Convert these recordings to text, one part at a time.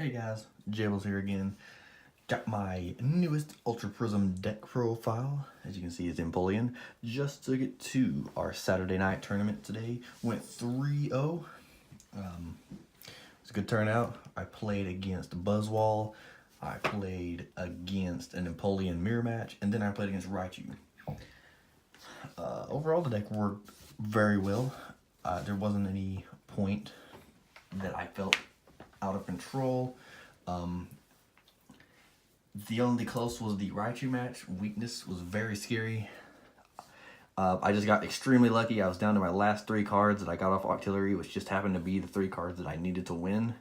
Hey guys, Jables here again. Got my newest Ultra Prism deck profile. As you can see, it's Empoleon. Just took it to our Saturday night tournament today. Went 3-0. It's a good turnout. I played against Buzzwall. I played against an Empoleon mirror match, and then I played against Raichu. Overall, the deck worked very well. There wasn't any point that I felt out of control. The only close was the Raichu match. Weakness was very scary. I just got extremely lucky. I was down to my last 3 cards that I got off Octillery, which just happened to be the 3 cards that I needed to win.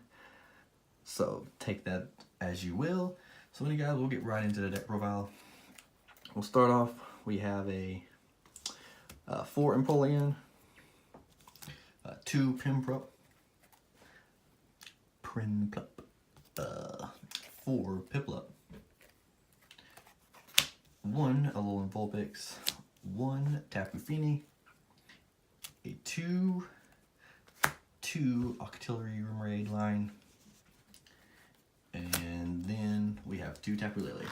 So take that as you will. So anyway guys, we'll get right into the deck profile. We'll start off, we have a 4 Empoleon, 2 Prinplup, 4 Piplup, 1 Alolan Vulpix, 1 Tapu Fini, a 2 Octillery Remoraid line, and then we have 2 Tapu Lele.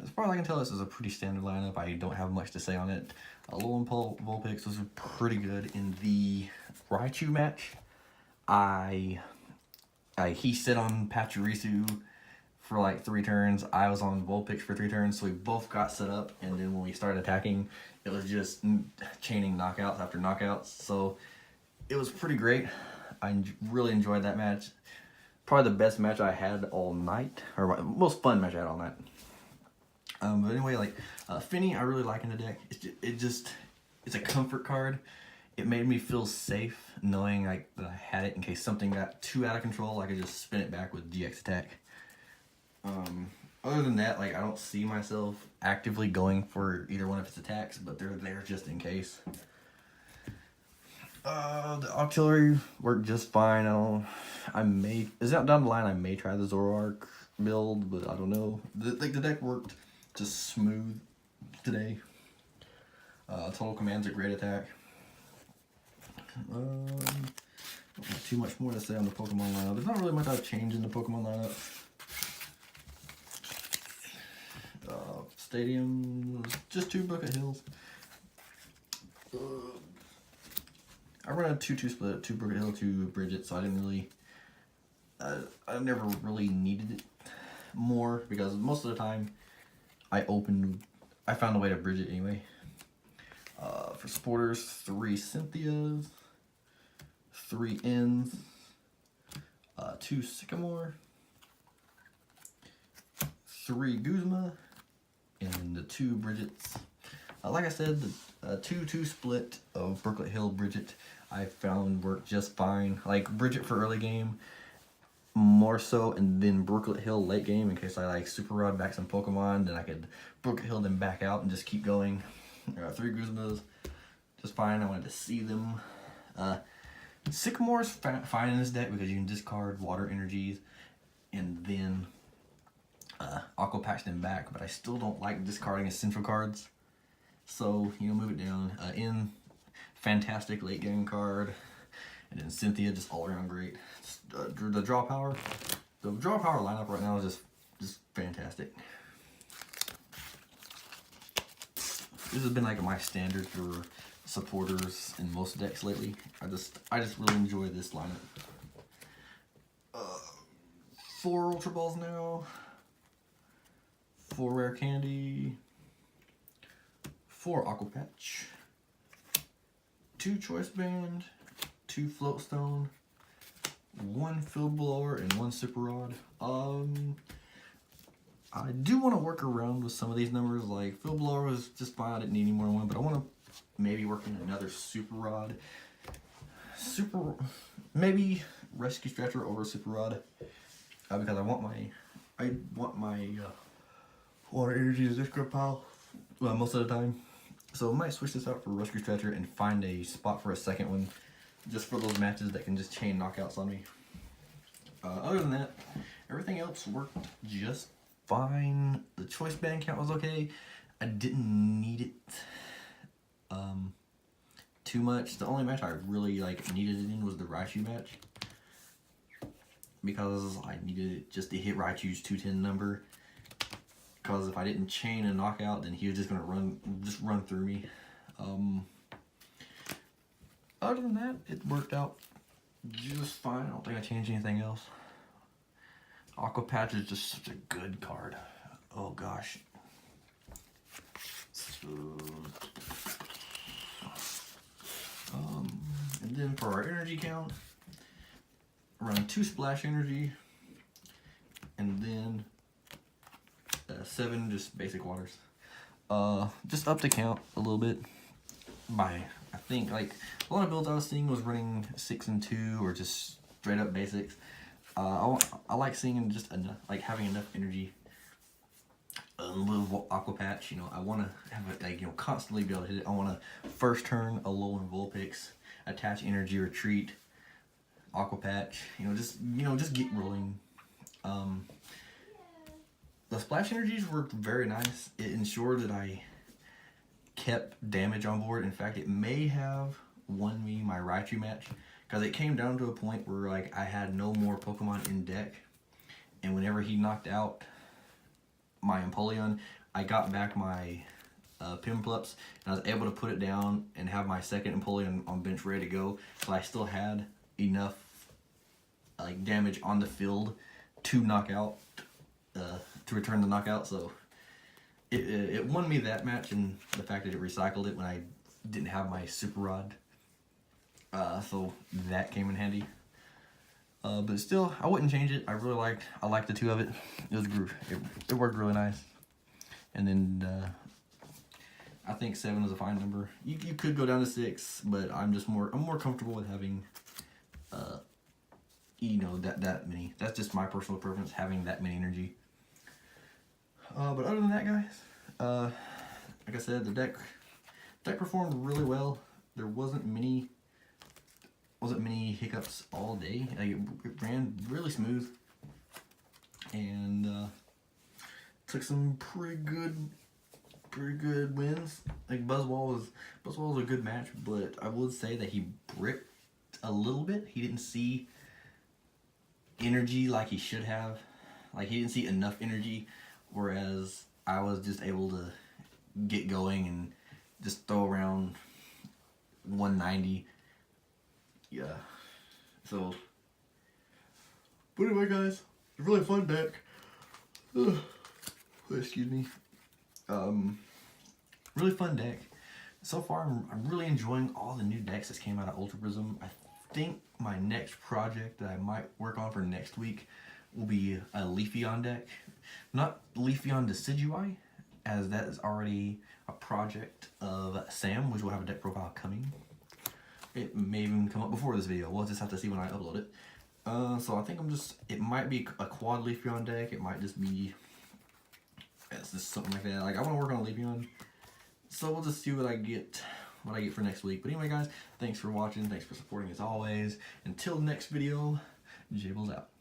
As far as I can tell, this is a pretty standard lineup. I don't have much to say on it. Alolan Vulpix was pretty good in the Raichu match. He sit on Pachirisu for like 3 turns. I was on Vulpix for 3 turns, so we both got set up, and then when we started attacking, it was just chaining knockouts after knockouts, so it was pretty great. I really enjoyed that match. Probably the best match I had all night, or my most fun match I had all night. But anyway, like, Fini, I really like in the deck. It's a comfort card. It made me feel safe knowing that I had it in case something got too out of control. I could just spin it back with GX attack. Other than that, like, I don't see myself actively going for either one of its attacks, but they're there just in case. The Octillery worked just fine. Is out down the line, I may try the Zoroark build, but I don't know. The deck worked just smooth today. Total Command's a great attack. Don't have too much more to say on the Pokemon lineup. There's not really much I've changed in the Pokemon lineup. Stadium, just 2 Brooklet Hills. I run a 2-2 split, 2 Brooklet Hill, 2 Brigette, so I didn't really, I never really needed it more, because most of the time I found a way to Brigette anyway. For supporters, 3 Cynthias, 3 Ns, 2 Sycamore, 3 Guzma, and the 2 Brigettes. Like I said, the 2-2 split of Brooklet Hill Brigette I found worked just fine. Like, Brigette for early game, more so, and then Brooklet Hill late game in case I like Super Rod back some Pokemon, then I could Brooklet Hill them back out and just keep going. 3 Guzmas, just fine. I wanted to see them. Sycamore's fine in this deck because you can discard water energies and then Aqua Patch them back, but I still don't like discarding essential cards. So, move it down. In fantastic late game card, and then Cynthia, just all around great. The draw power lineup right now is just fantastic. This has been like my standard for supporters in most decks lately. I just really enjoy this lineup. 4 Ultra Balls now, 4 Rare Candy, 4 Aqua Patch, 2 Choice Band, 2 Float Stone, 1 Field Blower, and 1 Super Rod. I do want to work around with some of these numbers. Like, Field Blower was just fine, I didn't need any more than 1, but I want to maybe work in another Super Rod. Maybe Rescue Stretcher over Super Rod, because I want my water energy to discard pile most of the time. So I might switch this out for Rescue Stretcher and find a spot for a second one, just for those matches that can just chain knockouts on me. Other than that, everything else worked just fine. The choice band count was okay. I didn't need it too much. The only match I really needed it in was the Raichu match. because I needed it just to hit Raichu's 210 number. Because if I didn't chain a knockout, then he was just gonna run through me. Other than that, it worked out just fine. I don't think I changed anything else. Aqua Patch is just such a good card. Oh gosh. So, and then for our energy count, run 2 splash energy, and then 7 just basic waters. Just up the count a little bit by, I think, like a lot of builds I was seeing was running 6 and 2 or just straight up basics. I like seeing just enough, like having enough energy. A little Aqua Patch, you know, I want to have it, like, you know, constantly be able to hit it. I want to first turn Alolan Vulpix, attach energy retreat, Aqua Patch, you know, just get rolling. The splash energies worked very nice. It ensured that I kept damage on board. In fact, it may have won me my Raichu match, because it came down to a point where, like, I had no more Pokemon in deck, and whenever he knocked out my Empoleon, I got back my Piplups, and I was able to put it down and have my second Empoleon on bench ready to go. So I still had enough like damage on the field to knock out, to return the knockout. So it won me that match, and the fact that it recycled it when I didn't have my Super Rod. So that came in handy. But still, I wouldn't change it. I liked the 2 of it. It worked really nice. And then I think 7 is a fine number. You could go down to 6, but I'm more comfortable with having you know, that many. That's just my personal preference, having that many energy. But other than that, guys, like I said, the deck performed really well. There wasn't many hiccups all day. Like, it ran really smooth, and took some pretty good wins. Like Buzzwole was a good match, but I would say that he bricked a little bit. He didn't see energy like he should have. Like, he didn't see enough energy, whereas I was just able to get going and just throw around 190. Yeah, so, but anyway, guys, it's a really fun deck. Excuse me. Really fun deck. So far, I'm really enjoying all the new decks that came out of Ultra Prism. I think my next project that I might work on for next week will be a Leafeon deck. Not Leafeon Decidueye, as that is already a project of Sam, which will have a deck profile coming. It may even come up before this video. We'll just have to see when I upload it. So I think it might be a quad Leafeon deck. It might just be, it's just something like that. Like, I want to work on a Leafeon. So we'll just see what I get for next week. But anyway, guys, thanks for watching. Thanks for supporting as always. Until next video, Jables out.